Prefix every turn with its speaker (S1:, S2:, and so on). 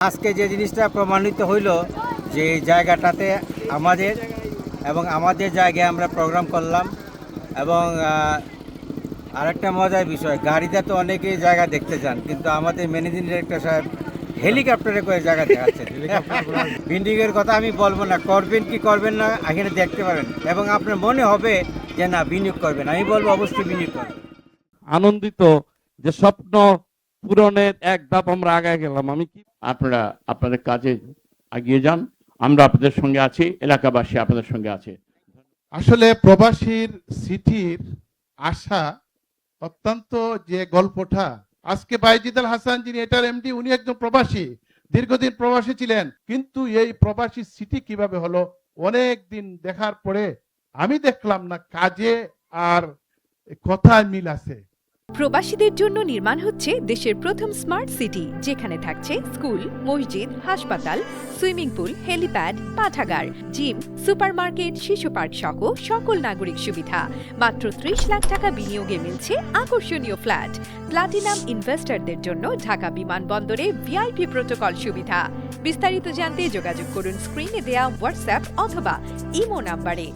S1: আজকে যে জিনিসটা প্রমাণিত হইল যে এই জায়গাটাতে আমাদের এবং আমাদের জায়গায় আমরা প্রোগ্রাম করলাম এবং আরেকটা মজার বিষয়, গাড়িতে তো অনেকেই জায়গা দেখতে যান, কিন্তু আমাদের ম্যানেজিং ডিরেক্টর সাহেব হেলিকপ্টারে করে জায়গা দেখাচ্ছেন। বিল্ডিংয়ের কথা আমি বলবো না, করবেন কি করবেন না এখানে দেখতে পারেন এবং আপনার মনে হবে যে না বিনিয়োগ করবেন, আমি বলবো অবশ্যই বিনিয়োগ করবেন।
S2: আনন্দিত যে স্বপ্ন পূরণের এক ধাপ আমরা আগায় গেলাম। আমি কি
S3: আপনারা আপনাদের কাজে এগিয়ে যান, আমরা আপনাদের সঙ্গে আছি, এলাকাবাসী আপনাদের সঙ্গে আছে।
S4: আসলে প্রবাসীর সিটির আশা অত্যন্ত যে গল্পটা আজকে বাইজিদ আল হাসান যিনি এটার এমডি, উনি একজন প্রবাসী, দীর্ঘদিন প্রবাসী ছিলেন, কিন্তু এই প্রবাসী সিটি কিভাবে হলো অনেক দিন দেখার পরে আমি দেখলাম না কাজে আর কথায় মিল আছে।
S5: প্রবাসীদের জন্য নির্মাণ হচ্ছে দেশের প্রথম স্মার্ট সিটি, যেখানে থাকছে স্কুল, মসজিদ, হাসপাতাল, সুইমিং পুল, হেলিপ্যাড, পাঠাগার, জিম, সুপারমার্কেট, শিশু পার্ক সহ সকল নাগরিক সুবিধা। মাত্র ৩০ লাখ টাকা বিনিয়োগে মিলছে আকর্ষণীয় ফ্ল্যাট। প্লাটিনাম ইনভেস্টরদের জন্য ঢাকা বিমানবন্দরে ভিআইপি প্রোটোকল সুবিধা। বিস্তারিত জানতে যোগাযোগ করুন স্ক্রিনে দেয়া হোয়াটসঅ্যাপ অথবা ইমো নাম্বারে।